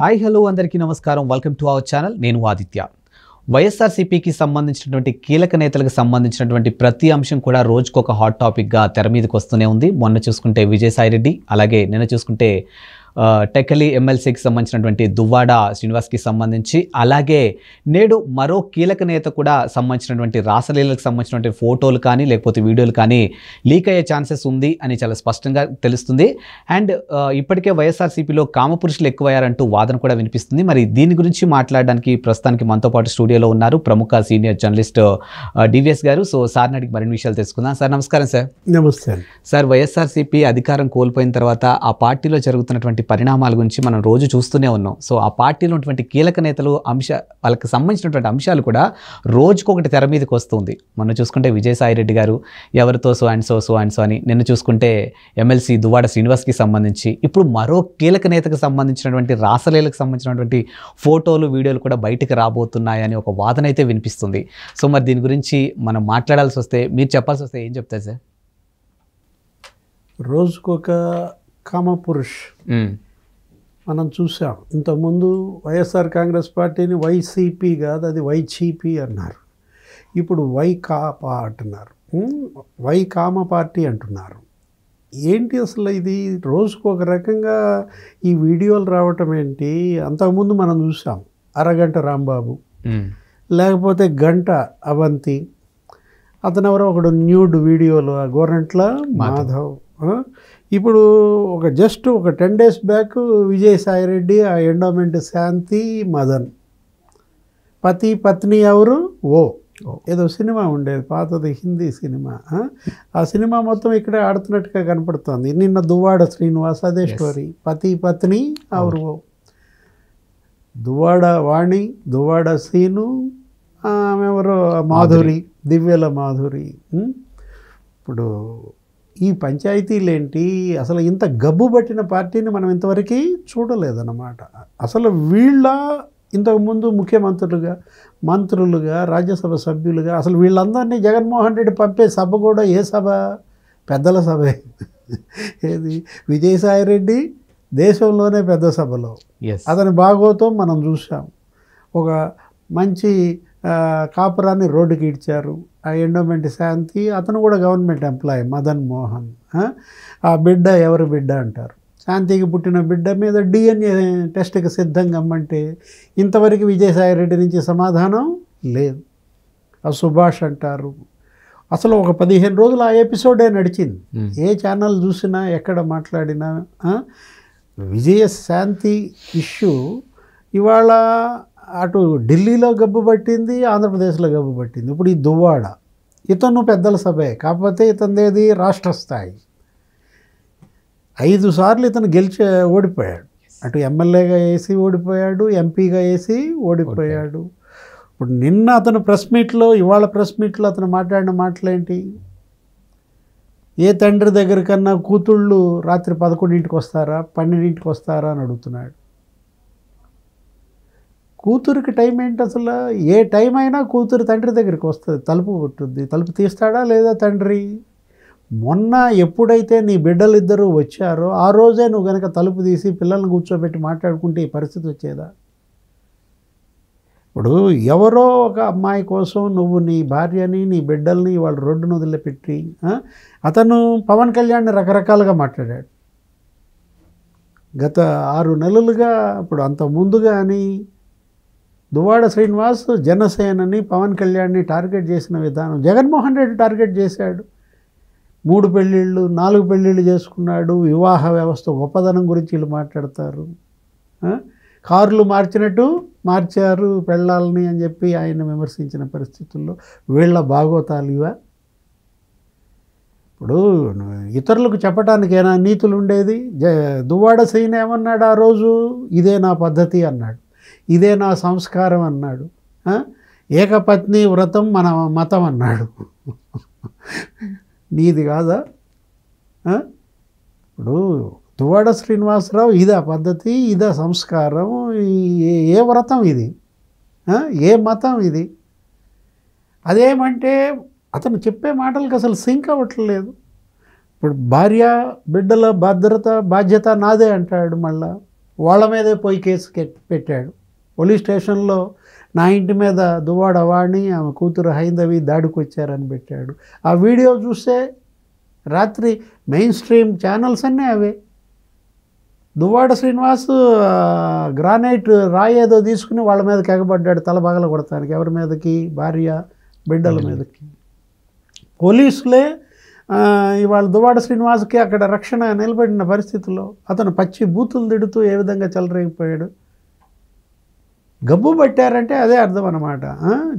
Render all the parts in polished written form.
Hi hello అందరికీ నమస్కారం. Welcome to our channel. నేను ఆదిత్య. వైఎస్ఆర్సీపీకి సంబంధించినటువంటి కీలక నేతలకు సంబంధించినటువంటి ప్రతి అంశం కూడా రోజుకొక హాట్ టాపిక్గా తెర మీదకి వస్తూనే ఉంది. మొన్న చూసుకుంటే విజయసాయిరెడ్డి, అలాగే నిన్న చూసుకుంటే టెక్కలి ఎమ్మెల్సీకి సంబంధించినటువంటి దువ్వాడ శ్రీనివాస్కి సంబంధించి, అలాగే నేడు మరో కీలక నేత కూడా సంబంధించినటువంటి రాసలీలకు సంబంధించినటువంటి ఫోటోలు కానీ లేకపోతే వీడియోలు కానీ లీక్ అయ్యే ఛాన్సెస్ ఉంది అని చాలా స్పష్టంగా తెలుస్తుంది. అండ్ ఇప్పటికే వైఎస్ఆర్సీపీలో కామపురుషులు ఎక్కువయ్యారంటూ వాదన కూడా వినిపిస్తుంది. మరి దీని గురించి మాట్లాడడానికి ప్రస్తుతానికి మనతో పాటు స్టూడియోలో ఉన్నారు ప్రముఖ సీనియర్ జర్నలిస్ట్ డివిఎస్ గారు. సో సార్ని అడిగి మరిన్ని విషయాలు తెలుసుకుందాం. సార్ నమస్కారం. సార్ నమస్తే. సార్, వైఎస్ఆర్సీపీ అధికారం కోల్పోయిన తర్వాత ఆ పార్టీలో జరుగుతున్నటువంటి పరిణామాల గురించి మనం రోజు చూస్తూనే ఉన్నాం. సో ఆ పార్టీలో ఉన్నటువంటి కీలక నేతలు వాళ్ళకి సంబంధించినటువంటి అంశాలు కూడా రోజుకొకటి తెర మీదకి వస్తుంది. మొన్న చూసుకుంటే విజయసాయిరెడ్డి గారు ఎవరితో సో అండ్ సో అని, నిన్న చూసుకుంటే ఎమ్మెల్సీ దువ్వాడ శ్రీనివాస్కి సంబంధించి, ఇప్పుడు మరో కీలక నేతకు సంబంధించినటువంటి రాసలీలకు సంబంధించినటువంటి ఫోటోలు వీడియోలు కూడా బయటకు రాబోతున్నాయని ఒక వాదన అయితే వినిపిస్తుంది. సో మరి దీని గురించి మనం మాట్లాడాల్సి వస్తే, మీరు చెప్పాల్సి వస్తే ఏం చెప్తారు సార్? రోజుకొక కామపురుష్ మనం చూసాం. ఇంతకుముందు వైఎస్ఆర్ కాంగ్రెస్ పార్టీని వైసీపీ కాదు, అది వైచీపీ అన్నారు. ఇప్పుడు వైకాపా అంటున్నారు, వైకామ పార్టీ అంటున్నారు. ఏంటి అసలు ఇది? రోజుకు ఒక రకంగా ఈ వీడియోలు రావటం ఏంటి? అంతకుముందు మనం చూసాం అరగంట రాంబాబు, లేకపోతే గంట అవంతి, అతను ఎవరో ఒకడు న్యూడ్ వీడియోలు గోరంట్ల మాధవ్. ఇప్పుడు జస్ట్ ఒక 10 days బ్యాక్ విజయసాయిరెడ్డి, ఆ ఎండోమెంట్ శాంతి, మదన్, పతి పత్ని ఎవరు ఏదో సినిమా ఉండేది పాతది, హిందీ సినిమా. ఆ సినిమా మొత్తం ఇక్కడే ఆడుతున్నట్టుగా కనపడుతుంది. నిన్న దువ్వాడ శ్రీనివాస్ అదే స్టోరీ, పతి పత్ని ఎవరు దువ్వాడ వాణి, దువ్వాడ సీను, ఆమెవరో మాధురి, దివ్యల మాధురి. ఇప్పుడు ఈ పంచాయతీలేంటి? అసలు ఇంత గబ్బు పట్టిన పార్టీని మనం ఇంతవరకు చూడలేదన్నమాట. అసలు వీళ్ళ ఇంతకుముందు ముఖ్యమంత్రులుగా, మంత్రులుగా, రాజ్యసభ సభ్యులుగా, అసలు వీళ్ళందరినీ జగన్మోహన్ రెడ్డి పంపే సభ కూడా ఏ సభ? పెద్దల సభే. ఏది? విజయసాయిరెడ్డి దేశంలోనే పెద్ద సభలో అతని భాగోతం మనం చూసాం. ఒక మంచి కాపురాన్ని రోడ్డుకి ఇడ్చారు. ఆ ఎండోమెంట్ శాంతి, అతను కూడా గవర్నమెంట్ ఎంప్లాయీ, మదన్ మోహన్. ఆ బిడ్డ ఎవరి బిడ్డ అంటారు? శాంతికి పుట్టిన బిడ్డ మీద DNA టెస్ట్కి సిద్ధంగా అమ్మంటే ఇంతవరకు విజయసాయిరెడ్డి నుంచి సమాధానం లేదు. ఆ సుభాష్ అంటారు. అసలు ఒక 15 రోజులు ఆ ఎపిసోడే నడిచింది. ఏ ఛానల్ చూసినా, ఎక్కడ మాట్లాడినా విజయశాంతి ఇష్యూ ఇవాళ అటు ఢిల్లీలో గబ్బు పట్టింది, ఆంధ్రప్రదేశ్లో గబ్బు పట్టింది. ఇప్పుడు ఈ దువ్వాడ, ఇతను పెద్దల సభే, కాకపోతే ఇతనిదేది రాష్ట్ర స్థాయి. 5 సార్లు ఇతను ఓడిపోయాడు. అటు ఎమ్మెల్యేగా వేసి ఓడిపోయాడు, ఎంపీగా వేసి ఓడిపోయాడు. ఇప్పుడు నిన్న అతను ప్రెస్ మీట్లో, ఇవాళ ప్రెస్ మీట్లో అతను మాట్లాడిన మాటలేంటి? ఏ తండ్రి దగ్గర కన్నా కూతుళ్ళు రాత్రి 11ంటికి వస్తారా, 12ంటికి వస్తారా అని అడుగుతున్నాడు. కూతురికి టైం ఏంటి అసలు? ఏ టైం అయినా కూతురు తండ్రి దగ్గరికి వస్తుంది, తలుపు కొట్టుద్ది. తలుపు తీస్తాడా లేదా తండ్రి? మొన్న ఎప్పుడైతే నీ బిడ్డలిద్దరూ వచ్చారో ఆ రోజే నువ్వు కనుక తలుపు తీసి పిల్లల్ని కూర్చోబెట్టి మాట్లాడుకుంటే ఈ పరిస్థితి వచ్చేదా? ఇప్పుడు ఎవరో ఒక అమ్మాయి కోసం నువ్వు నీ భార్యని, నీ బిడ్డల్ని వాళ్ళు రోడ్డును వదిలిపెట్టి, అతను పవన్ కళ్యాణ్ని రకరకాలుగా మాట్లాడాడు గత 6 నెలలుగా. ఇప్పుడు అంత ముందు కానీ దువ్వాడ శ్రీనివాస్ జనసేనని, పవన్ కళ్యాణ్ని టార్గెట్ చేసిన విధానం జగన్మోహన్ రెడ్డి టార్గెట్ చేశాడు. 3 పెళ్ళిళ్ళు 4 పెళ్ళిళ్ళు చేసుకున్నాడు. వివాహ వ్యవస్థ గొప్పదనం గురించి వీళ్ళు మాట్లాడతారు. కార్లు మార్చినట్టు మార్చారు పెళ్ళాలని అని చెప్పి ఆయన విమర్శించిన పరిస్థితుల్లో వీళ్ళ బాగోతాలు ఇవా? ఇప్పుడు ఇతరులకు చెప్పడానికైనా నీతులు ఉండేది? దువ్వాడ శ్రీని ఏమన్నాడు ఆ రోజు? ఇదే నా పద్ధతి అన్నాడు, ఇదే నా సంస్కారం అన్నాడు, ఏకపత్ని వ్రతం మన మతం అన్నాడు. నీది కాదా? ఇప్పుడు దువ్వాడ శ్రీనివాసరావు ఇదా పద్ధతి, ఇదా సంస్కారం, ఏ వ్రతం ఇది, ఏ మతం ఇది? అదేమంటే అతను చెప్పే మాటలకు అసలు సింక్ అవ్వట్లేదు. ఇప్పుడు భార్య బిడ్డల బాధ్యత నాదే అంటాడు. మళ్ళా వాళ్ళ మీదే పోయి కేసు పెట్టాడు. పోలీస్ స్టేషన్లో నా ఇంటి మీద దువ్వాడ వాణి ఆమె కూతురు హైందవి దాడికి వచ్చారని పెట్టాడు. ఆ వీడియో చూస్తే రాత్రి మెయిన్ స్ట్రీమ్ ఛానల్స్ అన్నీ అవే. దువ్వాడ శ్రీనివాస్ గ్రానైట్ రాయి ఏదో తీసుకుని వాళ్ళ మీదకి ఎగబడ్డాడు తల పగల కొడతానికి. ఎవరి మీదకి? భార్య బిడ్డల మీదకి. పోలీసులే ఇవాళ దువ్వాడ శ్రీనివాస్కి అక్కడ రక్షణ నిలబడిన పరిస్థితుల్లో అతను పచ్చి బూతులు తిడుతూ ఏ విధంగా చెలరేగిపోయాడు. గబ్బు పట్టారంటే అదే అర్థం అన్నమాట.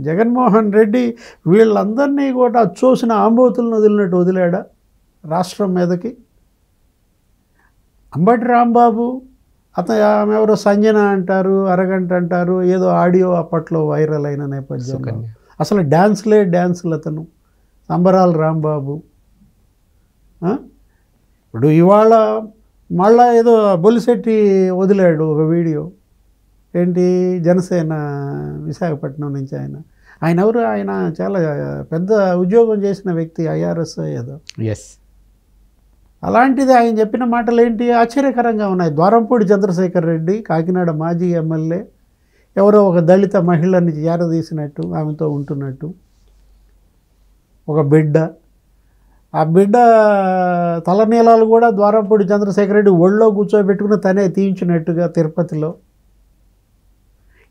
జగన్మోహన్ రెడ్డి వీళ్ళందరినీ కూడా అచ్చోసిన ఆంబోతులను వదిలినట్టు వదిలాడా రాష్ట్రం మీదకి? అంబటి రాంబాబు ఆమె ఎవరో సంజన అంటారు, అరగంట అంటారు, ఏదో ఆడియో అప్పట్లో వైరల్ అయిన నేపథ్యంలో అసలు డ్యాన్సులు అతను సంబరాలు రాంబాబు. ఇప్పుడు ఇవాళ మళ్ళా ఏదో బొలిశెట్టి వదిలాడు ఒక వీడియో. ఏంటి? జనసేన విశాఖపట్నం నుంచి ఆయన ఎవరు? ఆయన చాలా పెద్ద ఉద్యోగం చేసిన వ్యక్తి, ఐఆర్ఎస్ ఏదో. ఎస్. అలాంటిది ఆయన చెప్పిన మాటలు ఏంటి? ఆశ్చర్యకరంగా ఉన్నాయి. ద్వారంపూడి చంద్రశేఖర్ రెడ్డి, కాకినాడ మాజీ ఎమ్మెల్యే, ఎవరో ఒక దళిత మహిళని చేరదీసినట్టు, ఆమెతో ఉంటున్నట్టు, ఒక బిడ్డ, ఆ బిడ్డ తలనీలాలు కూడా ద్వారంపూడి చంద్రశేఖర్ రెడ్డి ఒళ్ళో కూర్చోబెట్టుకుని తనే తీయించినట్టుగా తిరుపతిలో.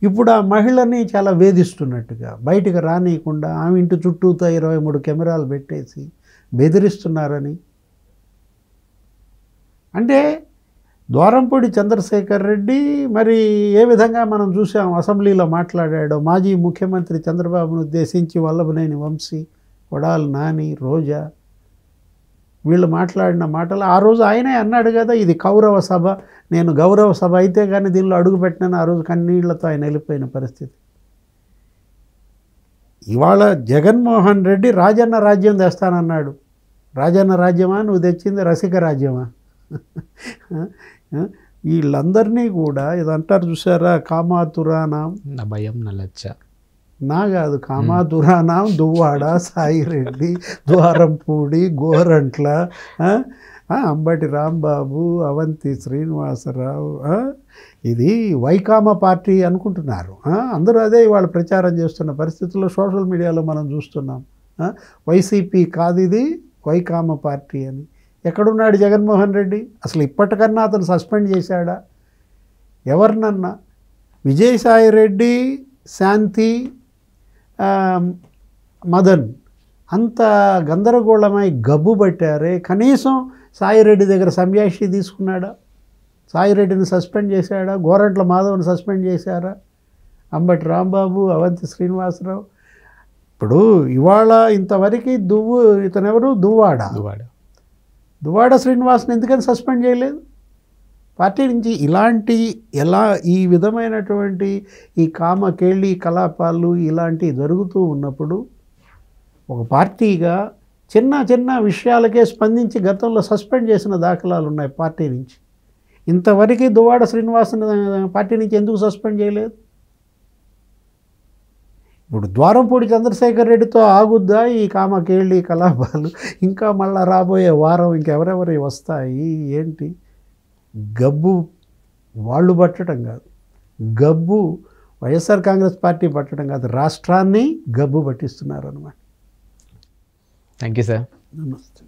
ఇప్పుడు ఆ మహిళని చాలా వేధిస్తున్నట్టుగా, బయటికి రానియకుండా ఆమె ఇంటి చుట్టూతో 23 కెమెరాలు పెట్టేసి బెదిరిస్తున్నారని. అంటే ద్వారంపూడి చంద్రశేఖర్ రెడ్డి మరి ఏ విధంగా మనం చూసాం అసెంబ్లీలో మాట్లాడాడో. మాజీ ముఖ్యమంత్రి చంద్రబాబును ఉద్దేశించి వల్లభనేని వంశీ, కొడాలి నాని, రోజా వీళ్ళు మాట్లాడిన మాటలు ఆ రోజు ఆయనే అన్నాడు కదా, ఇది కౌరవ సభ, నేను గౌరవ సభ అయితే కానీ దీనిలో అడుగుపెట్టినాను. ఆ రోజు కన్నీళ్లతో ఆయన వెళ్ళిపోయిన పరిస్థితి. ఇవాళ జగన్మోహన్ రెడ్డి రాజన్న రాజ్యం తెస్తానన్నాడు. రాజన్న రాజ్యమా నువ్వు తెచ్చింది? రసిక రాజ్యమా? వీళ్ళందరినీ కూడా ఇదంటారు చూసారా, కామాతురానాం నా భయం నల్లచ్చ నా కాదు, కామాతురానాం దువ్వాడ, సాయిరెడ్డి, ద్వారంపూడి, గోరంట్ల, అంబటి రాంబాబు, అవంతి శ్రీనివాసరావు, ఇది వైకామ పార్టీ అనుకుంటున్నారు. అందరూ అదే ఇవాళ ప్రచారం చేస్తున్న పరిస్థితుల్లో సోషల్ మీడియాలో మనం చూస్తున్నాం. వైసీపీ కాదు, ఇది వైకామ పార్టీ అని. ఎక్కడున్నాడు జగన్మోహన్ రెడ్డి? అసలు ఇప్పటికన్నా అతను సస్పెండ్ చేశాడా ఎవరినన్నా? విజయసాయి రెడ్డి, శాంతి, మదన్ అంత గందరగోళమై గబ్బు పట్టారే. కనీసం సాయిరెడ్డి దగ్గర సంయాషి తీసుకున్నాడా? సాయిరెడ్డిని సస్పెండ్ చేశాడా? గోరంట్ల మాధవ్ని సస్పెండ్ చేశారా? అంబటి రాంబాబు, అవంతి శ్రీనివాసరావు. ఇప్పుడు ఇవాళ ఇంతవరకు ఇతనెవరు? దువ్వాడ శ్రీనివాస్ని ఎందుకని సస్పెండ్ చేయలేదు పార్టీ నుంచి? ఇలాంటి ఈ విధమైనటువంటి ఈ కామకేళి కలాపాలు ఇలాంటివి జరుగుతూ ఉన్నప్పుడు ఒక పార్టీగా చిన్న విషయాలకే స్పందించి గతంలో సస్పెండ్ చేసిన దాఖలాలు ఉన్నాయి పార్టీ నుంచి. ఇంతవరకు దువ్వాడ శ్రీనివాస్ని పార్టీ నుంచి ఎందుకు సస్పెండ్ చేయలేదు? ఇప్పుడు ద్వారంపూడి చంద్రశేఖర్ రెడ్డితో ఆగుద్దా ఈ కామకేళి కలాపాలు? ఇంకా మళ్ళీ రాబోయే వారం ఇంకెవరెవరి వస్తాయి ఏంటి? గబ్బు వాళ్ళు పట్టడం కాదు, గబ్బు వైఎస్ఆర్ కాంగ్రెస్ పార్టీ పట్టడం కాదు, రాష్ట్రాన్ని గబ్బు పట్టిస్తున్నారు అన్నమాట. Thank you sir. నమస్తే.